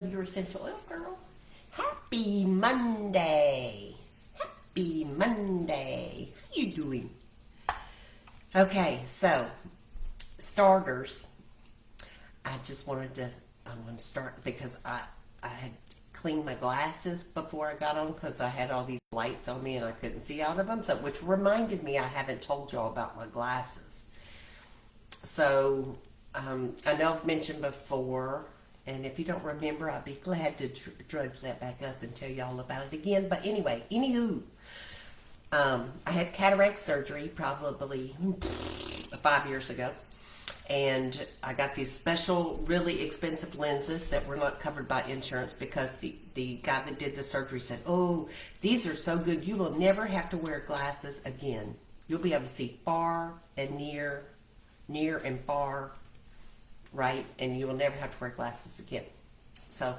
Your essential oil girl. Happy Monday. Happy Monday. How you doing? Okay, so starters. I just wanted to. I'm going to start because I had cleaned my glasses before I got on because I had all these lights on me and I couldn't see out of them. So, which reminded me I haven't told y'all about my glasses. So I know I've mentioned before. And if you don't remember, I'd be glad to drudge that back up and tell y'all about it again. But anyway, anywho, I had cataract surgery probably 5 years ago. And I got these special, really expensive lenses that were not covered by insurance because the guy that did the surgery said, oh, these are so good, you will never have to wear glasses again. You'll be able to see far and near and far, right? And you will never have to wear glasses again. So,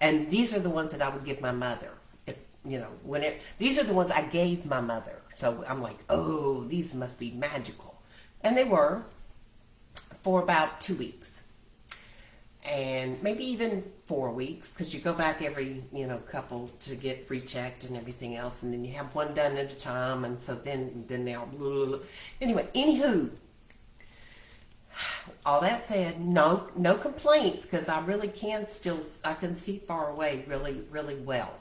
and these are the ones that I would give my mother. If, you know, these are the ones I gave my mother. So I'm like, oh, these must be magical. And they were for about 2 weeks. And maybe even 4 weeks, because you go back every, couple to get rechecked and everything else. And then you have one done at a time. And so then they all, blah, blah, blah. Anyway, anywho, all that said, no complaints, because I really I can see far away really, really well.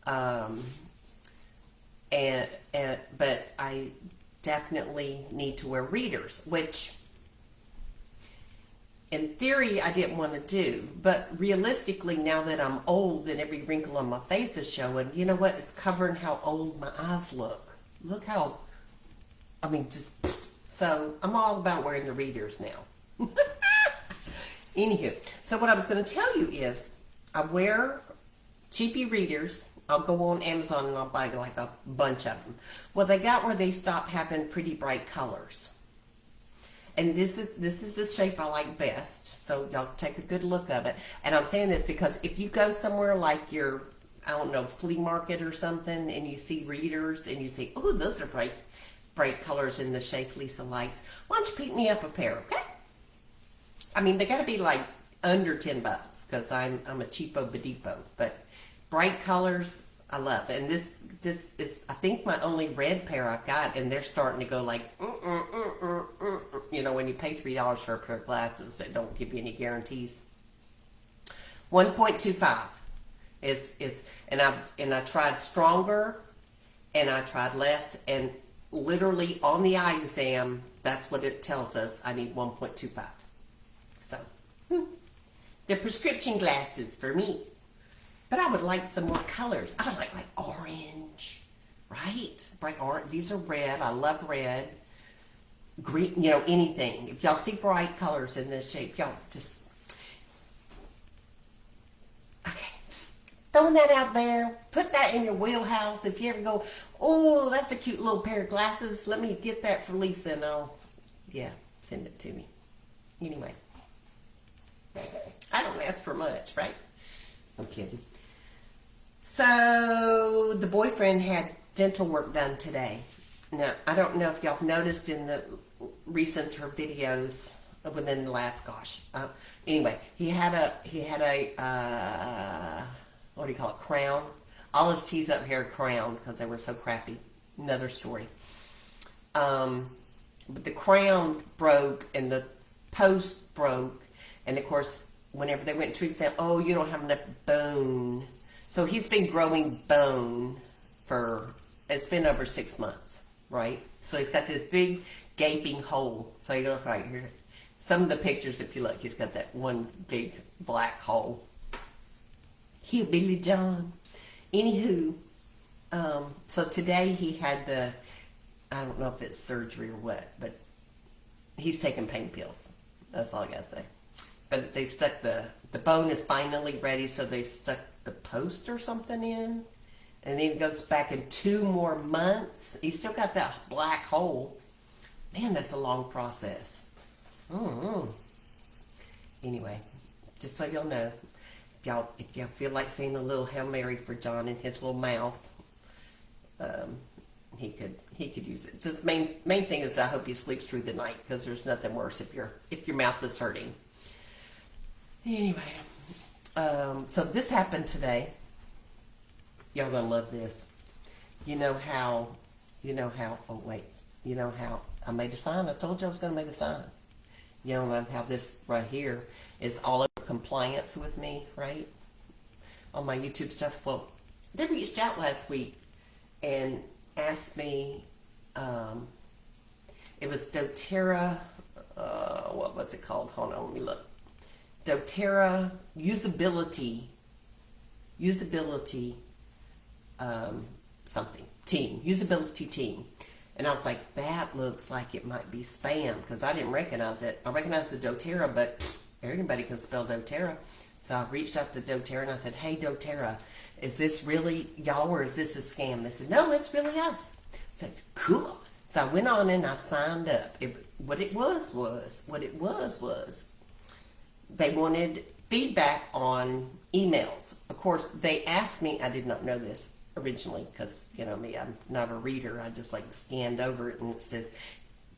But I definitely need to wear readers, which in theory I didn't want to do, but realistically now that I'm old and every wrinkle on my face is showing, you know what? It's covering how old my eyes look. Look how, so I'm all about wearing the readers now. Anywho, so what I was going to tell you is I wear cheapy readers. I'll go on Amazon and I'll buy like a bunch of them. Well, they got where they stopped having pretty bright colors. And this is the shape I like best. So y'all take a good look of it. And I'm saying this because if you go somewhere like your, flea market or something, and you see readers and you see, oh, those are bright colors in the shape Lisa likes, why don't you pick me up a pair, okay? They got to be like under $10 because I'm a cheapo badipo, but bright colors I love. And this is I think my only red pair I've got, and they're starting to go like when you pay $3 for a pair of glasses that don't give you any guarantees. 1.25 is and I tried stronger and I tried less, and literally on the eye exam that's what it tells us. I need 1.25. So they're prescription glasses for me. But I would like some more colors. I would like orange, right? Bright orange. These are red. I love red. Green, anything. If y'all see bright colors in this shape, y'all just throwing that out there. Put that in your wheelhouse. If you ever go, oh, that's a cute little pair of glasses. Let me get that for Lisa and send it to me. Anyway. I don't ask for much, right? I'm kidding. So the boyfriend had dental work done today. Now, I don't know if y'all noticed in the recenter videos within the last, anyway, he had a what do you call it, crown. All his teeth up here are crowned because they were so crappy. Another story. But the crown broke and the post broke. And of course, whenever they went to exam, oh, you don't have enough bone. So he's been growing bone it's been over 6 months, right? So he's got this big gaping hole. So you look right here. Some of the pictures, if you look, he's got that one big black hole. Billy John. Anywho, so today he had I don't know if it's surgery or what, but he's taking pain pills. That's all I gotta say. But they stuck the bone is finally ready, so they stuck the post or something in. And then it goes back in 2 more months. He's still got that black hole. Man, that's a long process. Anyway, just so y'all know, if y'all feel like saying a little Hail Mary for John in his little mouth, he could use it. Just main thing is I hope he sleeps through the night, because there's nothing worse if your mouth is hurting. Anyway, So this happened today. Y'all gonna love this. You know how, oh wait, you know how I made a sign? I told you I was gonna make a sign. You know how this right here is all over compliance with me, right? On my YouTube stuff. Well, they reached out last week and asked me, it was Doterra, what was it called? Hold on, let me look. Doterra usability, something, team, usability team. And I was like, that looks like it might be spam, because I didn't recognize it. I recognized the Doterra, but everybody can spell Doterra. So I reached out to Doterra and I said, hey Doterra, is this really y'all or is this a scam? They said, no, it's really us. I said, cool. So I went on and I signed up. What it was they wanted feedback on emails. Of course, they asked me, I did not know this originally, because you know me, I'm not a reader. I just like scanned over it and it says,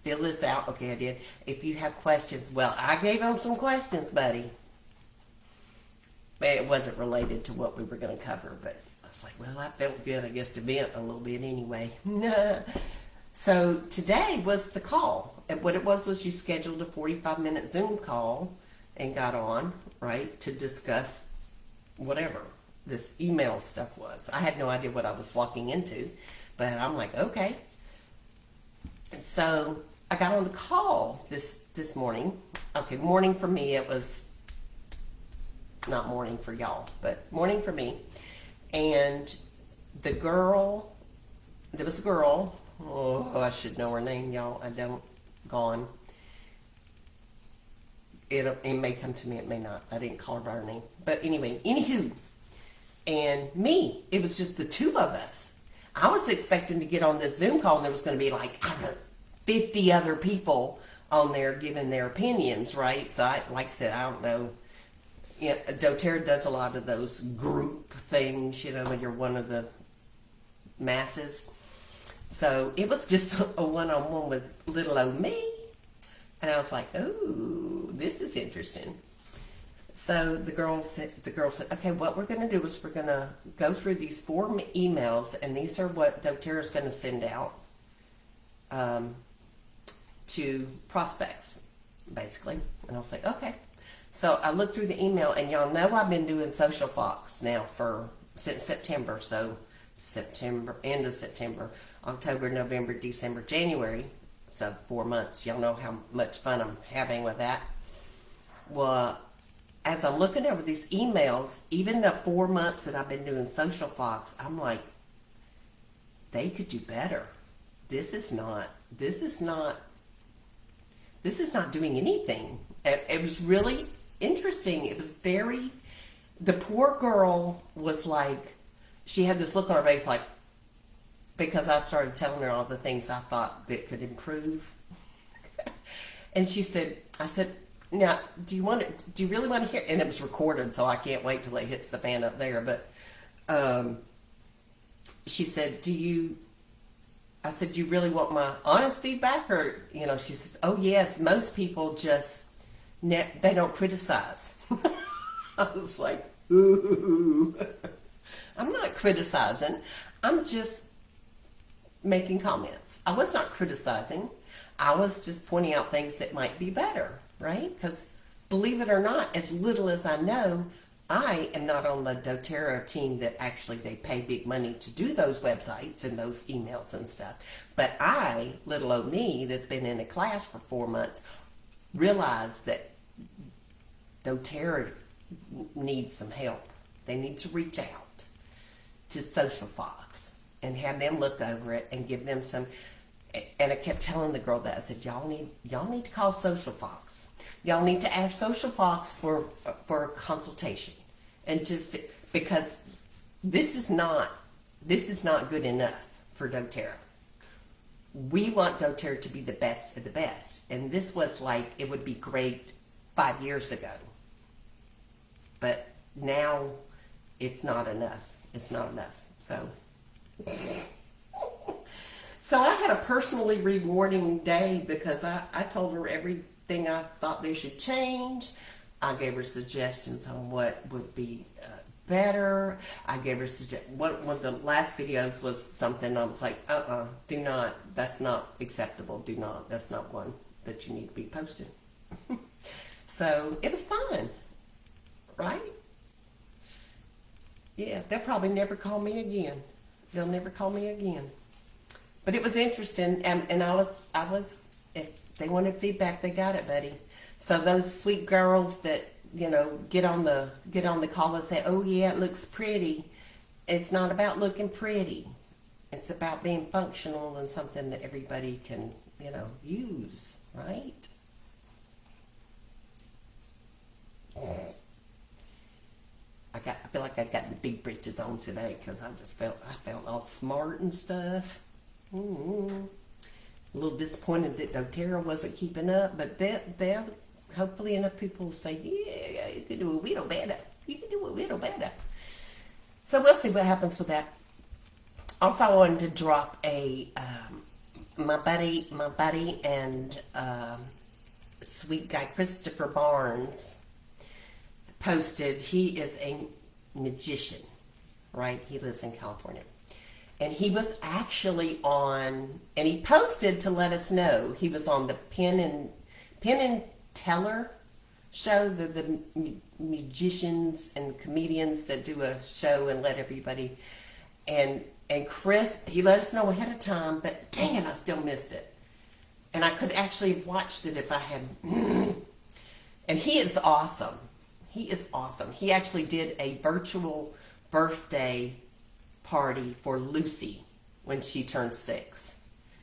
fill this out. Okay, I did. If you have questions, well, I gave them some questions, buddy. It wasn't related to what we were going to cover, but I was like, well, I felt good, I guess, to vent a little bit anyway. So today was the call. And what it was you scheduled a 45-minute Zoom call and got on, right, to discuss whatever this email stuff was. I had no idea what I was walking into, but I'm like, okay. So I got on the call this morning. Okay, morning for me, it was not morning for y'all, but morning for me. And there was a girl, oh, I should know her name, y'all, I don't, gone. It may come to me, it may not. I didn't call her by her name. But anyway, anywho, and me, it was just the two of us. I was expecting to get on this Zoom call and there was going to be like, I don't know, 50 other people on there giving their opinions, right? So like I said, I don't know. Yeah, Doterra does a lot of those group things, you know, when you're one of the masses. So it was just a one-on-one with little old me. And I was like, oh, this is interesting. So the girl said, okay, what we're going to do is we're going to go through these 4 emails, and these are what Doterra is going to send out to prospects, basically. And I was like, okay. So I looked through the email, and y'all know I've been doing Social Fox now since September. So end of September, October, November, December, January. So 4 months. Y'all know how much fun I'm having with that. Well, as I'm looking over these emails, even the 4 months that I've been doing Social Fox, I'm like, they could do better. This is not doing anything. It was really interesting. It was the poor girl was like, she had this look on her face like, because I started telling her all the things I thought that could improve. And I said, now, do you really want to hear? And it was recorded, so I can't wait till it hits the fan up there. But she said, I said, do you really want my honest feedback? Or, you know, she says, oh yes, most people they don't criticize. I was like, ooh. I'm not criticizing. I'm just making comments. I was not criticizing. I was just pointing out things that might be better, right? Because believe it or not, as little as I know, I am not on the Doterra team that actually they pay big money to do those websites and those emails and stuff. But I, little old me, that's been in a class for 4 months, realized that Doterra needs some help. They need to reach out to Social Fox and have them look over it and give them some. And I kept telling the girl that, I said, y'all need to call Social Fox. Y'all need to ask Social Fox for a consultation, and just because this is not good enough for Doterra. We want Doterra to be the best of the best, and this was like, it would be great 5 years ago, but now it's not enough. It's not enough. So I had a personally rewarding day because I told her everything I thought they should change. I gave her suggestions on what would be better. I gave her one of the last videos was something I was like, do not, that's not acceptable. Do not, that's not one that you need to be posting. So it was fun, right? Yeah, they'll probably never call me again. They'll never call me again. But it was interesting, and I was, if they wanted feedback, they got it, buddy. So those sweet girls that, you know, get on the call and say, oh yeah, it looks pretty. It's not about looking pretty. It's about being functional and something that everybody can, you know, use, right? I feel like I got the big britches on today because I felt all smart and stuff. A little disappointed that Doterra wasn't keeping up, but they'll hopefully enough people will say, yeah, you can do a little better. You can do a little better. So we'll see what happens with that. Also, I wanted to drop a my buddy and sweet guy Christopher Barnes posted. He is a magician, right? He lives in California. And he was actually on, and he posted to let us know he was on the Penn Teller show, the magicians and comedians that do a show and let everybody, and Chris, he let us know ahead of time, but dang it, I still missed it. And I could actually have watched it if I had, and he is awesome. He is awesome. He actually did a virtual birthday party for Lucy when she turned 6.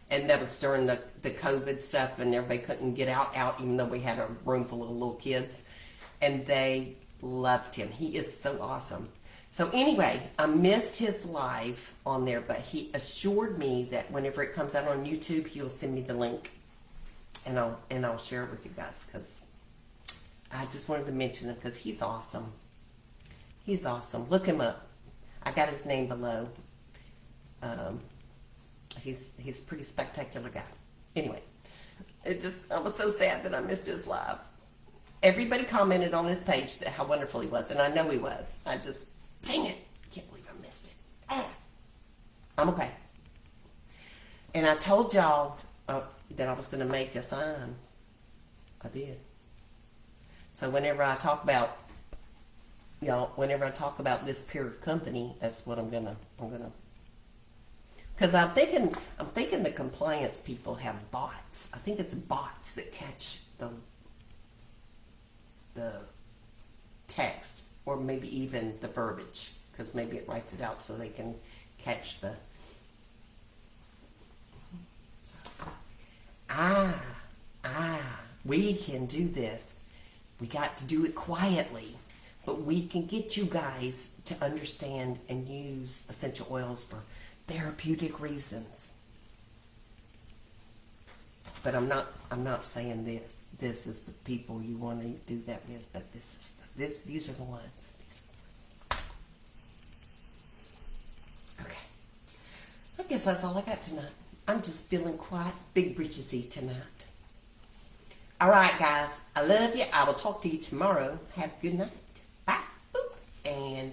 And that was during the COVID stuff, and everybody couldn't get out, even though we had a room full of little kids. And they loved him. He is so awesome. So anyway, I missed his live on there, but he assured me that whenever it comes out on YouTube, he will send me the link. And I'll share it with you guys, because I just wanted to mention him because he's awesome. He's awesome. Look him up. I got his name below. He's a pretty spectacular guy. Anyway, I was so sad that I missed his live. Everybody commented on his page that how wonderful he was, and I know he was. I just, dang it, can't believe I missed it. I'm okay. And I told y'all that I was going to make a sign. I did. So whenever I talk about, whenever I talk about this peer company, that's what I'm gonna, because I'm thinking the compliance people have bots. I think it's bots that catch the text, or maybe even the verbiage, because maybe it writes it out so they can catch the. So, we can do this. We got to do it quietly, but we can get you guys to understand and use essential oils for therapeutic reasons. But I'm not saying this. This is the people you want to do that with, but these are the ones. Okay. I guess that's all I got tonight. I'm just feeling quite big britchesy tonight. All right, guys. I love you. I will talk to you tomorrow. Have a good night. Bye. Boop. And